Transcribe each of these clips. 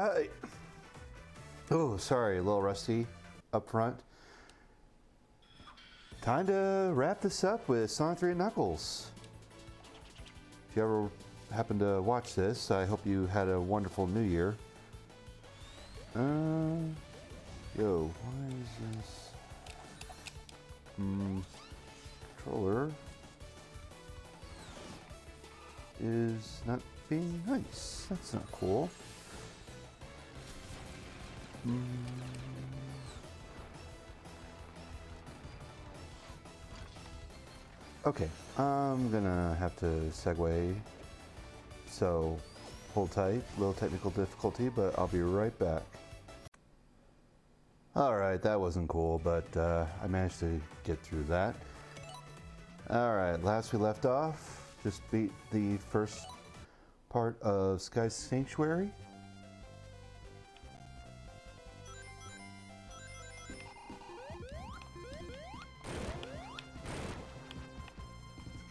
Alright. Oh, sorry, a little rusty up front. Time to wrap this up with Sonic 3 and Knuckles. If you ever happen to watch this, I hope you had a wonderful new year. Yo, why is this? Controller is not being nice. That's not cool. Okay, I'm gonna have to segue. So hold tight, little technical difficulty, but I'll be right back. Alright, that wasn't cool, but I managed to get through that. Alright, last we left off, just beat the first part of Sky Sanctuary.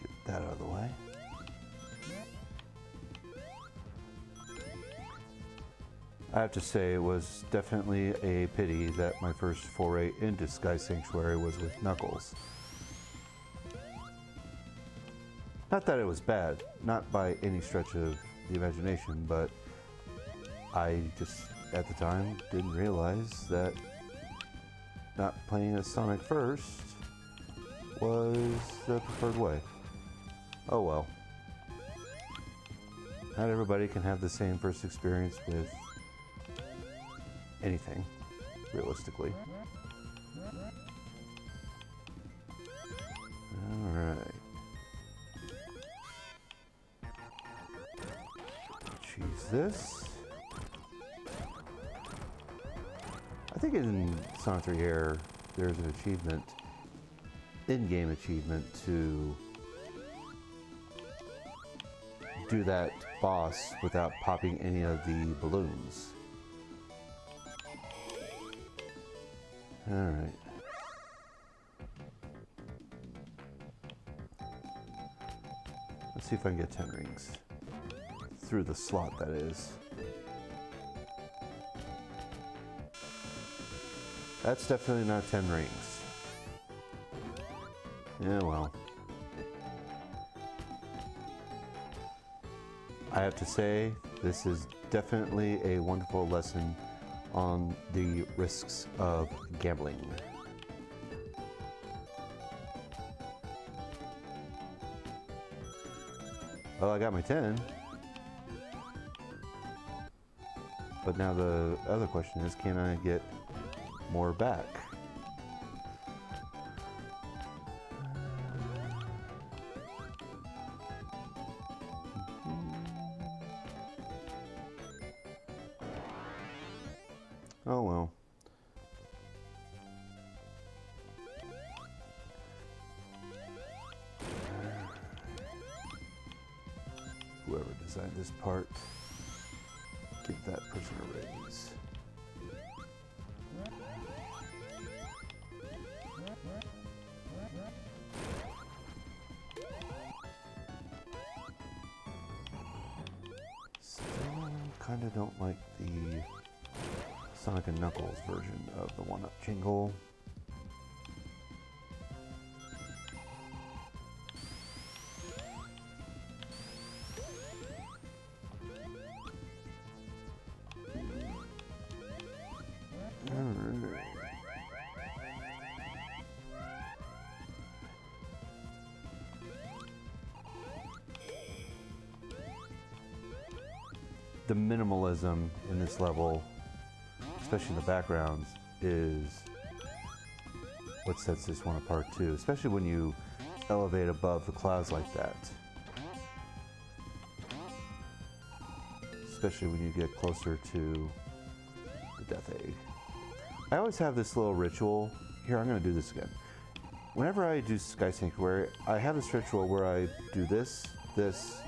Let's get that out of the way. I have to say, it was definitely a pity that my first foray into Sky Sanctuary was with Knuckles. Not that it was bad, not by any stretch of the imagination, but I just, at the time, didn't realize that not playing as Sonic first was the preferred way. Oh well. Not everybody can have the same first experience with anything, realistically. Alright. Choose this. I think in Sonic 3 Air there's an achievement, in-game achievement, to do that boss without popping any of the balloons. Alright. Let's see if I can get 10 rings. Through the slot, that is. That's definitely not 10 rings. Yeah, well. I have to say, this is definitely a wonderful lesson on the risks of gambling. Well, I got my 10. But now the other question is, can I get more back? Oh well. Whoever designed this part, give that person a raise. Still kinda don't like the Sonic and Knuckles version of the one-up jingle. The minimalism in this level, especially in the backgrounds, is what sets this one apart too, especially when you elevate above the clouds like that. Especially when you get closer to the Death Egg. I always have this little ritual. Here, I'm going to do this again. Whenever I do Sky Sanctuary, I have this ritual where I do this. It's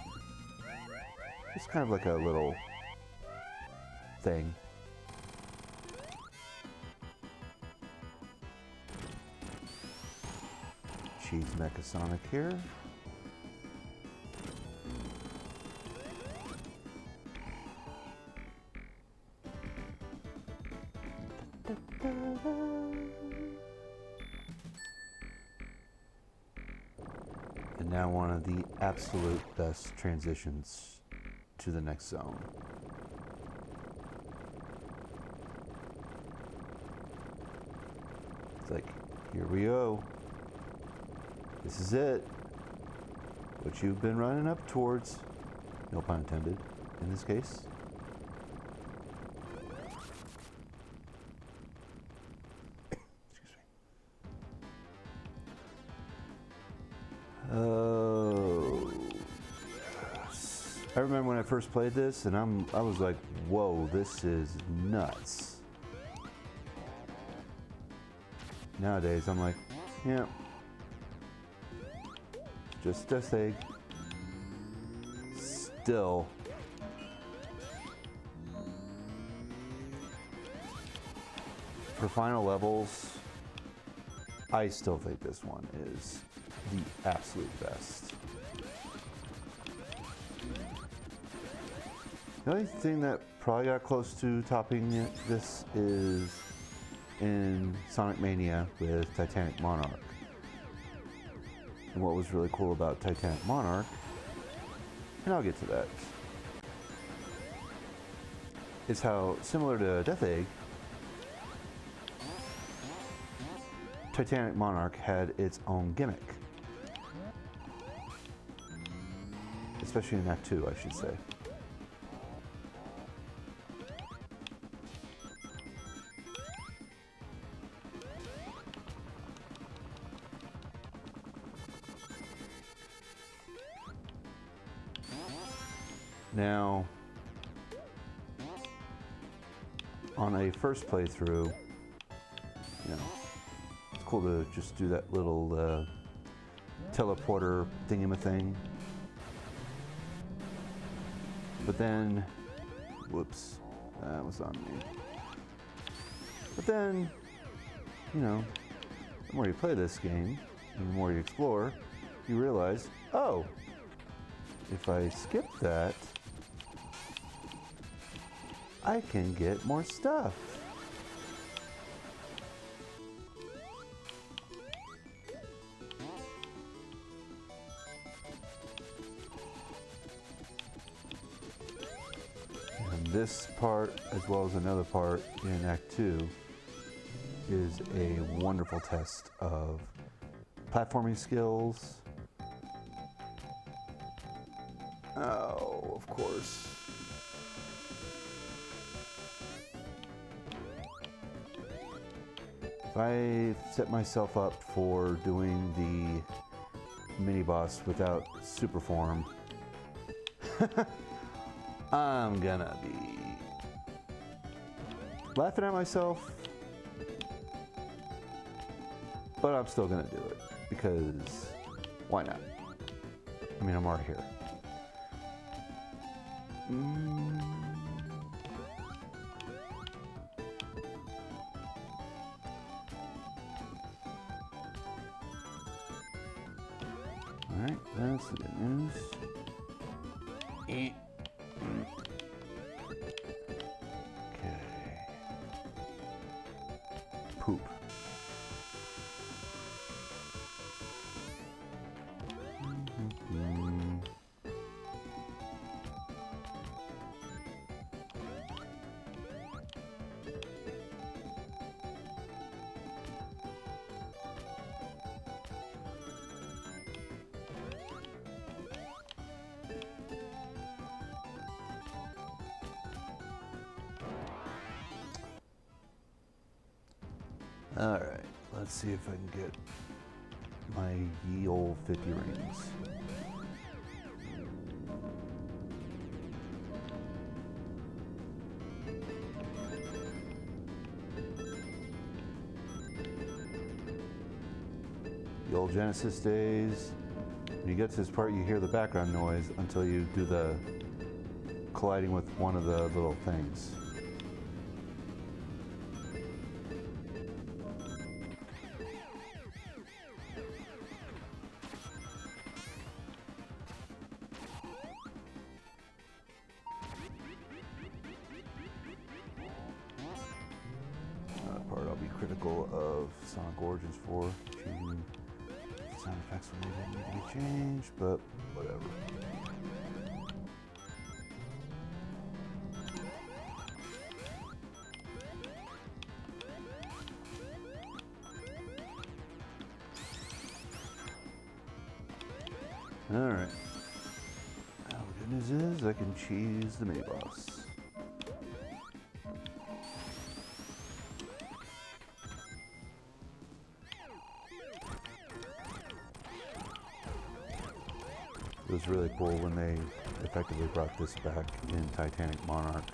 kind of like a little thing. Cheese Mecha Sonic here. And now one of the absolute best transitions to the next zone. It's like, here we go. This is it. What you've been running up towards. No pun intended in this case. Excuse me. Oh, yes. I remember when I first played this, and I was like, whoa, this is nuts. Nowadays, I'm like, yeah, just death egg. Still, for final levels, I still think this one is the absolute best. The only thing that probably got close to topping this is in Sonic Mania with Titanic Monarch. And what was really cool about Titanic Monarch, and I'll get to that, is how similar to Death Egg, Titanic Monarch had its own gimmick. Especially in Act 2, I should say. Now, on a first playthrough, you know, it's cool to just do that little teleporter thingamathing. But then, whoops, that was on me. But then, you know, the more you play this game, and the more you explore, you realize, oh, if I skip that, I can get more stuff. And this part, as well as another part in Act 2, is a wonderful test of platforming skills. Oh, of course. If I set myself up for doing the mini boss without super form, I'm gonna be laughing at myself, but I'm still gonna do it because why not? I mean, I'm already here. Alright, that's the good news. Okay. Poop. Alright, let's see if I can get my ye old 50 rings. The old Genesis days, when you get to this part you hear the background noise until you do the colliding with one of the little things. Part I'll critical of Sonic Origins 4. Changing sound effects when they didn't need to be changed, but whatever. Alright. Now the good news is I can cheese the mini boss. It was really cool when they effectively brought this back in Titanic Monarch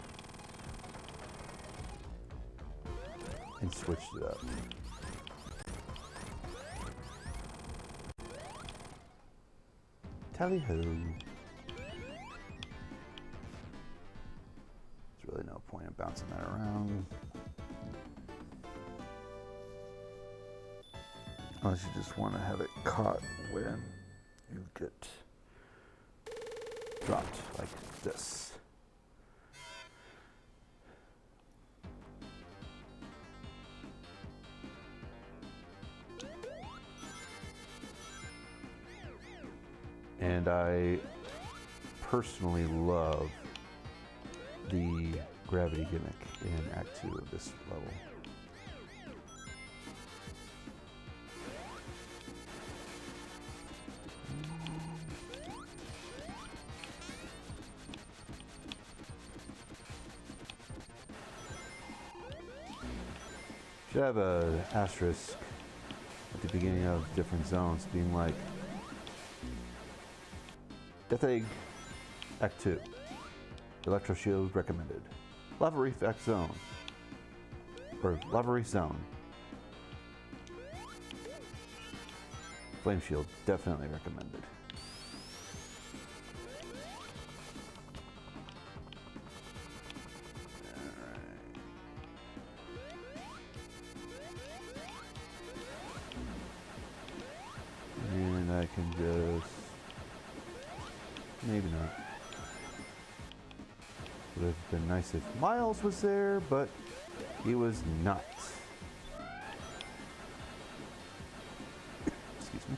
and switched it up. Tally-ho. There's really no point in bouncing that around. Unless you just want to have it caught when you get dropped like this. And I personally love the gravity gimmick in Act 2 of this level. Should have an asterisk at the beginning of different zones being like, Death Egg, Act 2. Electro Shield recommended. Lava Reef Act Zone. Or Lava Reef Zone. Flame Shield, definitely recommended. And I can just... maybe not. Would have been nice if Miles was there, but he was not. Excuse me.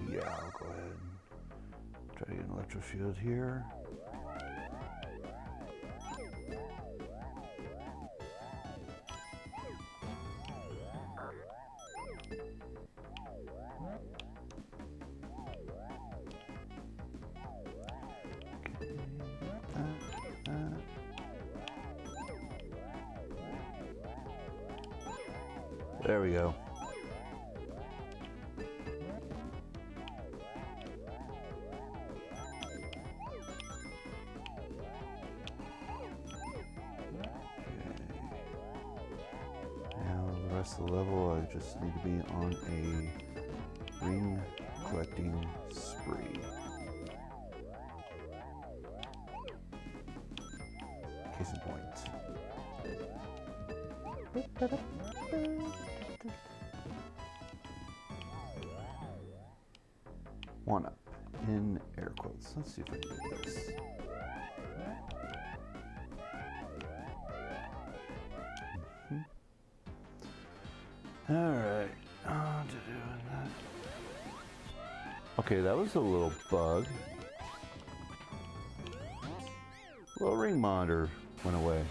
Yeah, I'll go ahead and try to get an electro shield here. There we go. The level, I just need to be on a ring collecting spree. Case in point. One up in air quotes. Let's see if I can get this. Alright, on to doing that. Okay, that was a little bug. A little ring monitor went away.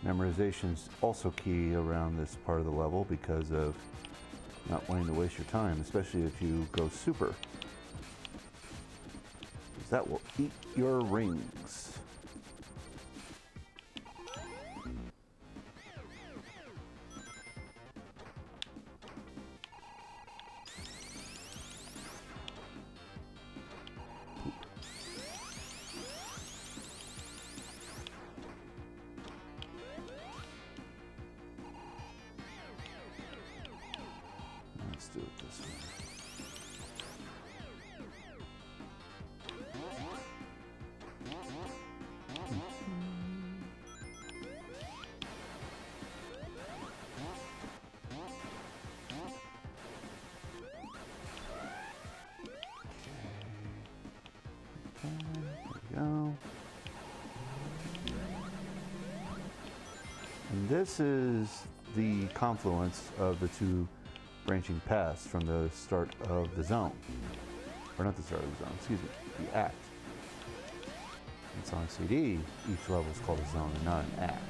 Memorization is also key around this part of the level because of not wanting to waste your time, especially if you go super. that will eat your rings. Let's do it this way. Go. And this is the confluence of the two branching paths from the start of the zone. Or not the start of the zone, excuse me, the act. In Sonic CD, each level is called a zone and not an act.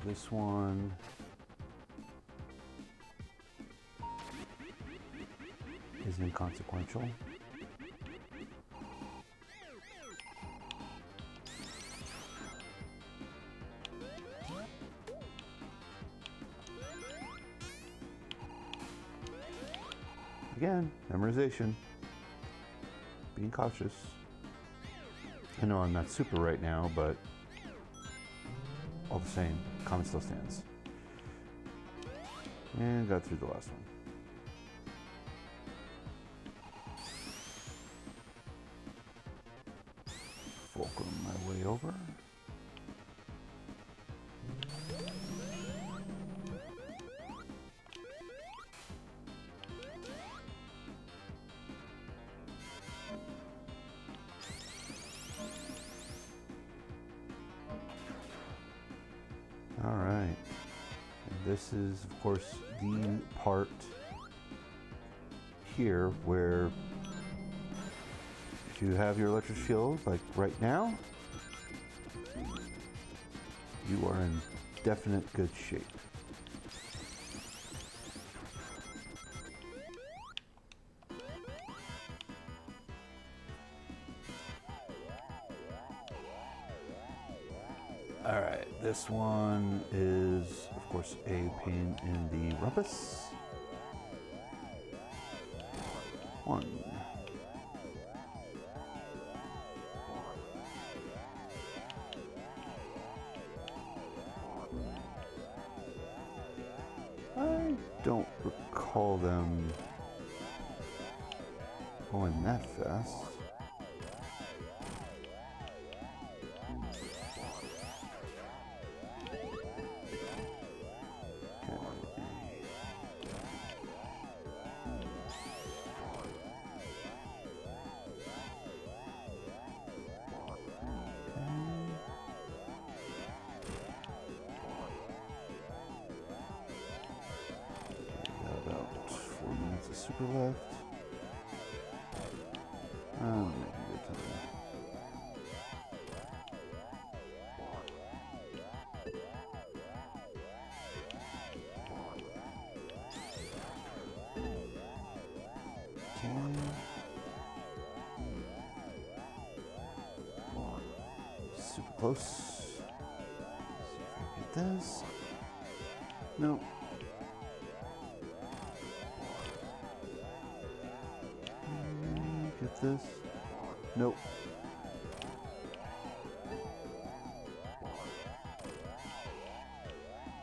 This one is inconsequential. Again, memorization. Being cautious. I know I'm not super right now, but all the same, comment still stands. And got through the last one. Fulcrum my way over. All right, and this is, of course, the part here where if you have your electric shield, like right now, you are in definite good shape. All right, this one is, of course, a pain in the rumpus. One. I don't recall them going that fast. Super left. Maybe good time. Okay. Super close. See if I get this. No. Get this. Nope.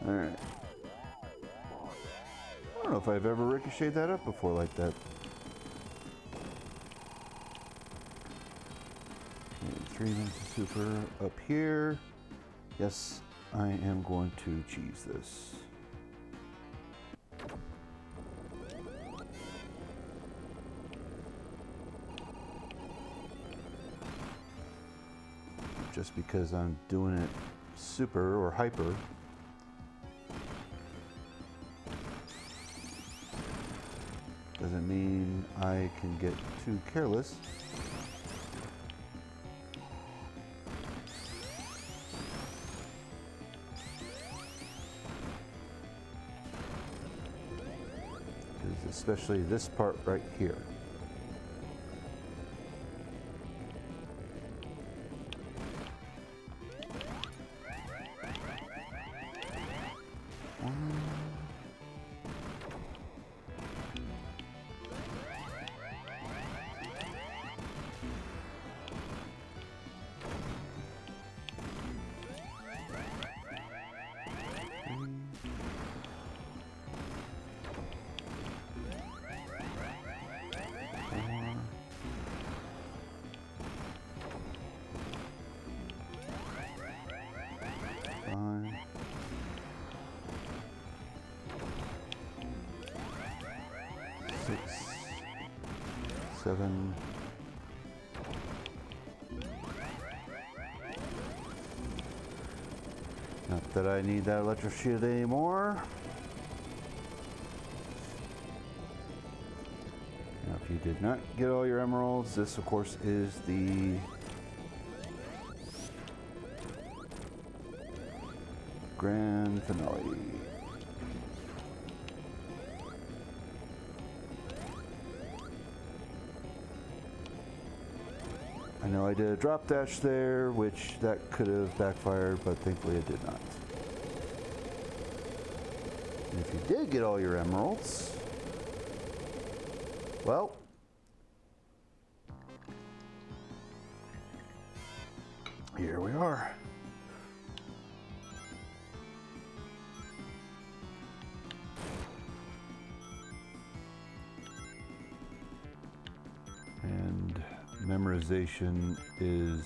All right. I don't know if I've ever ricocheted that up before like that. Okay, 3 minutes of super up here. Yes, I am going to cheese this. Just because I'm doing it super or hyper doesn't mean I can get too careless. especially this part right here. Seven. Not that I need that electric shield anymore. Now, if you did not get all your emeralds, this of course is the grand finale. I know I did a drop dash there, which that could have backfired, but thankfully it did not. And if you did get all your emeralds, well, here we are. And memorization is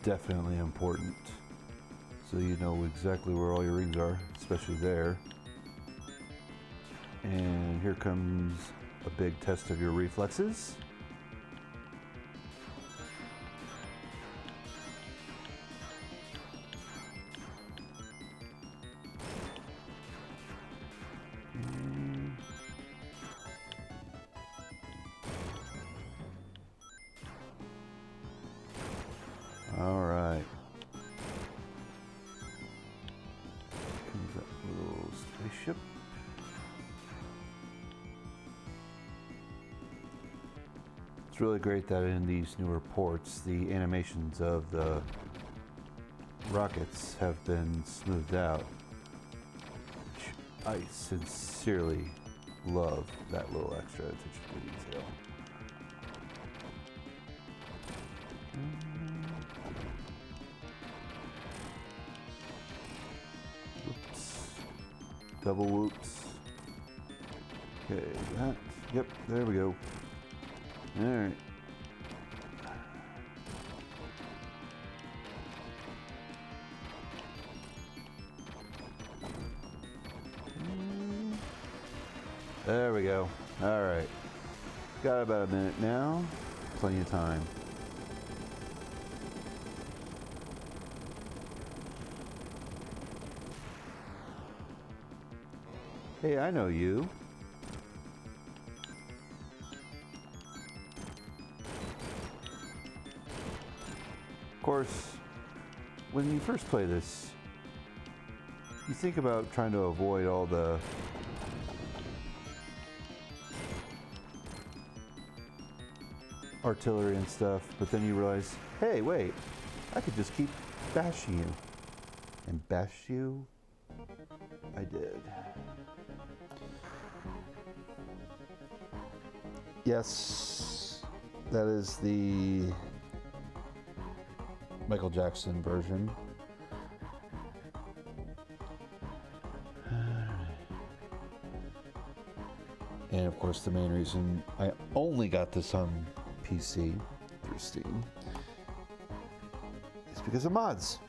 definitely important, so you know exactly where all your rings are, especially there. And here comes a big test of your reflexes. All right. Comes that little spaceship. It's really great that in these newer ports, the animations of the rockets have been smoothed out. Which I sincerely love that little extra attention to detail. Whoops. Double whoops. Okay, that. Yep, there we go. Alright. There we go. Alright. Got about a minute now. Plenty of time. Hey, I know you. Of course, when you first play this, you think about trying to avoid all the artillery and stuff, but then you realize, hey, wait, I could just keep bashing you. And bash you, I did. Yes, that is the Michael Jackson version. And of course, the main reason I only got this on PC through Steam is because of mods.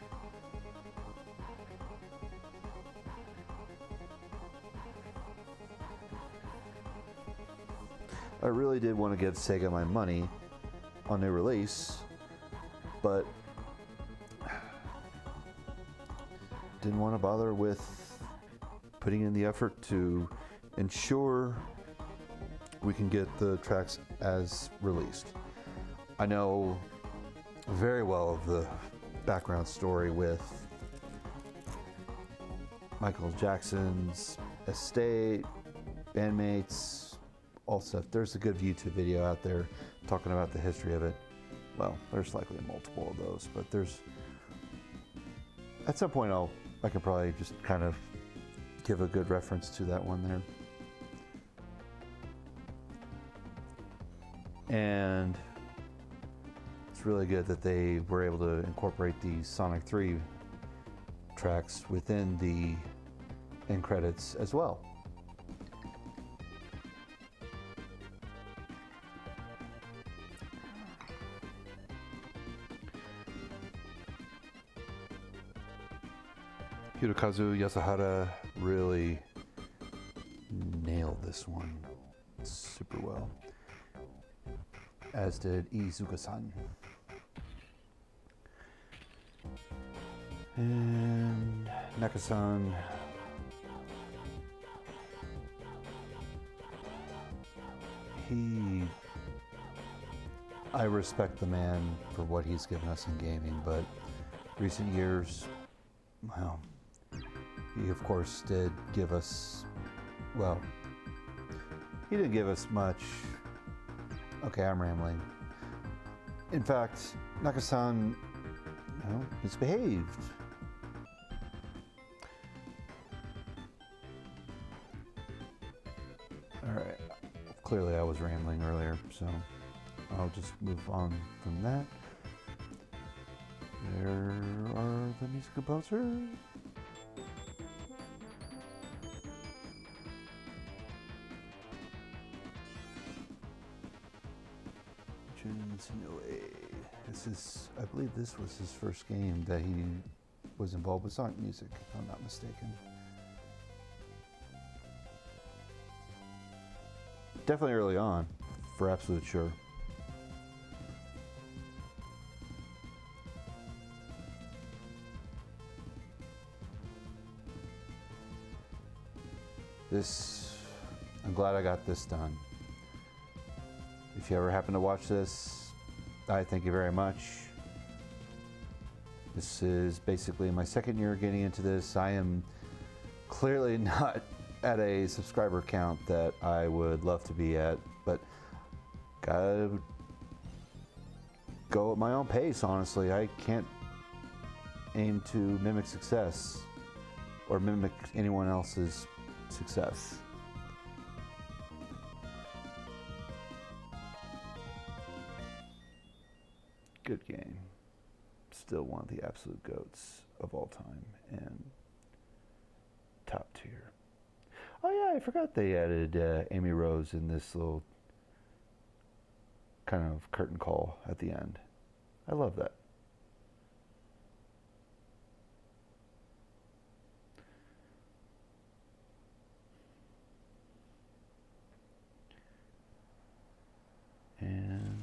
I really did want to give Sega my money on their release, but didn't want to bother with putting in the effort to ensure we can get the tracks as released. I know very well of the background story with Michael Jackson's estate, bandmates, all stuff. There's a good YouTube video out there talking about the history of it. Well, there's likely multiple of those, but there's, at some point I can probably just kind of give a good reference to that one there. And it's really good that they were able to incorporate the Sonic 3 tracks within the end credits as well. Hirokazu Yasuhara really nailed this one super well, as did Iizuka-san. And Naka-san, I respect the man for what he's given us in gaming, but recent years, well, he of course did give us, well, he didn't give us much. Okay, I'm rambling. In fact, Naka-san, misbehaved. All right, clearly I was rambling earlier, so I'll just move on from that. There are the music composers. This is, I believe this was his first game that he was involved with Sonic music, if I'm not mistaken. Definitely early on, for absolute sure. I'm glad I got this done. If you ever happen to watch this, I thank you very much. This is basically my second year getting into this. I am clearly not at a subscriber count that I would love to be at, but gotta go at my own pace, honestly. I can't aim to mimic success or mimic anyone else's success. Good game. Still one of the absolute GOATs of all time and top tier. Oh yeah, I forgot they added Amy Rose in this little kind of curtain call at the end. I love that. And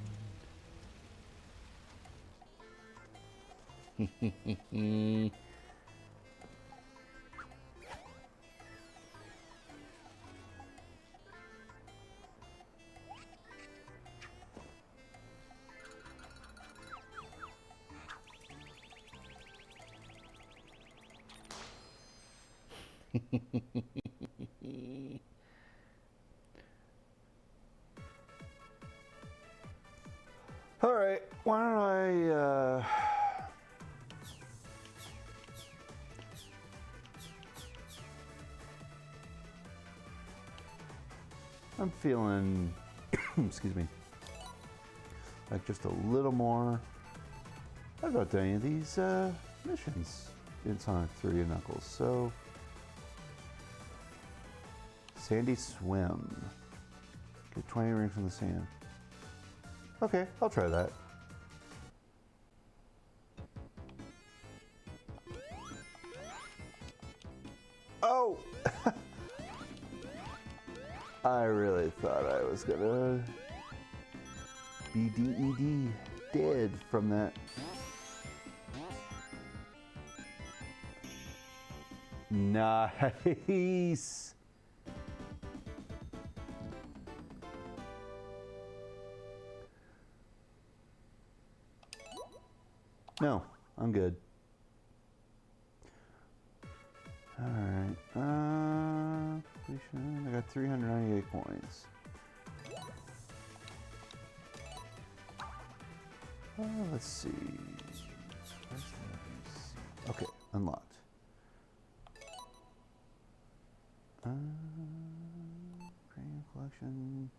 all right, why don't I I'm feeling excuse me, like just a little more. I've not done any of these missions in Sonic 3 and Knuckles. So Sandy Swim. Get 20 rings from the sand. Okay, I'll try that. Oh! I really thought I was gonna be dead from that. Nice! No, I'm good. All right. completion. I got 398 coins. Let's see. Okay, unlocked. Premium collection.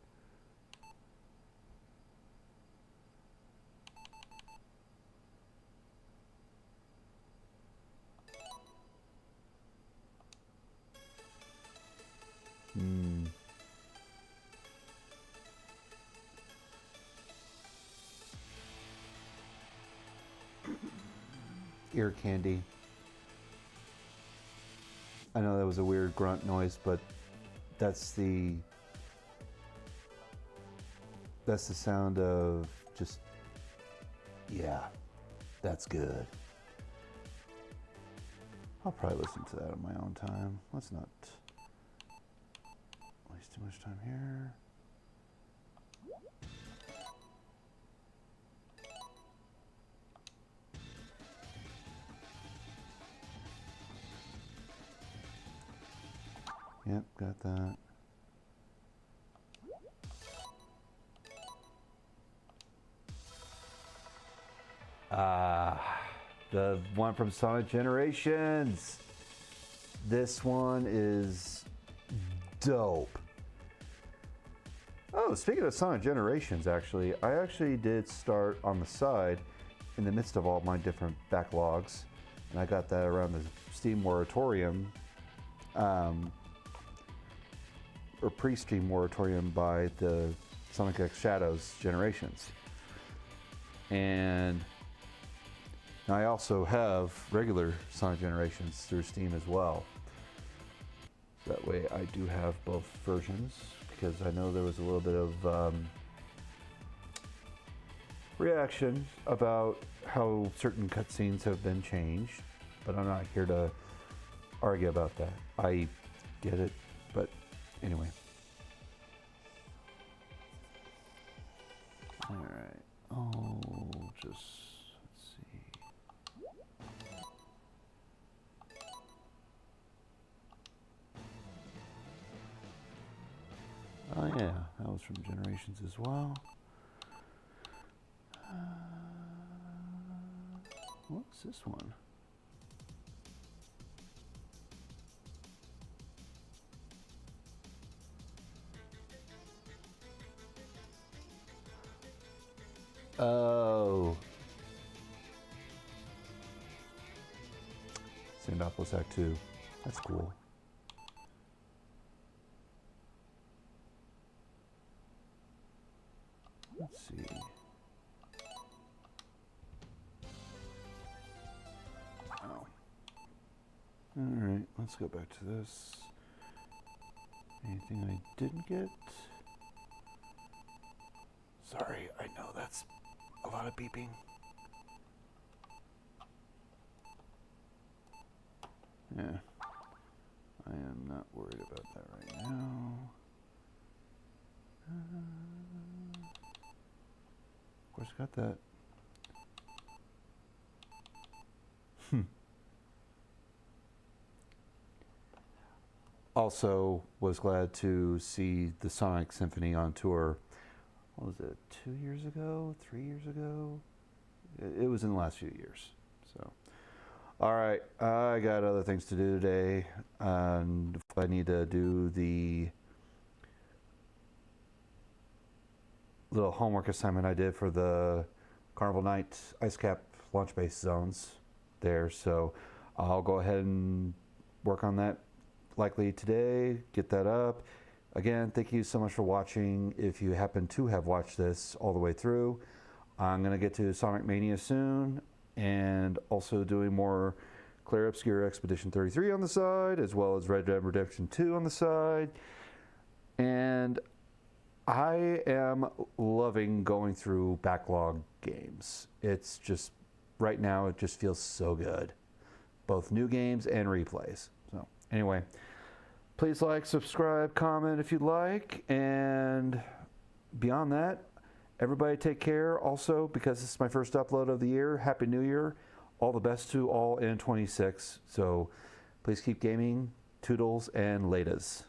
Ear candy. I know that was a weird grunt noise, but that's the sound of just, yeah, that's good. I'll probably listen to that on my own time. Let's not waste too much time here. Yep, got that. The one from Sonic Generations. This one is dope. Oh, speaking of Sonic Generations, actually, I actually did start on the side in the midst of all my different backlogs, and I got that around the Steam moratorium, or pre-Steam moratorium by the Sonic X Shadows Generations. And I also have regular Sonic Generations through Steam as well. That way I do have both versions, because I know there was a little bit of reaction about how certain cutscenes have been changed, but I'm not here to argue about that. I get it, but anyway. All right. Oh, just let's see. Oh yeah, that was from Generations as well. What's this one? Oh. Sandopolis Act 2. That's cool. Let's see. Oh. Alright, let's go back to this. Anything I didn't get? Sorry, I know that's a lot of beeping. Yeah, I am not worried about that right now. Of course, got that. Also, was glad to see the Sonic Symphony on tour. What was it, 2 years ago, 3 years ago? It was in the last few years. So, all right, I got other things to do today, and if I need to do the little homework assignment I did for the Carnival Night Ice Cap launch base zones there, so I'll go ahead and work on that likely today, get that up. Again, thank you so much for watching. If you happen to have watched this all the way through, I'm going to get to Sonic Mania soon, and also doing more Clear Obscure Expedition 33 on the side, as well as Red Dead Redemption 2 on the side. And I am loving going through backlog games. It's just, right now, it just feels so good. Both new games and replays. So, anyway. Please like, subscribe, comment if you'd like, and beyond that, everybody take care. Also, because this is my first upload of the year, Happy New Year. All the best to all in 26. So please keep gaming, toodles, and laters.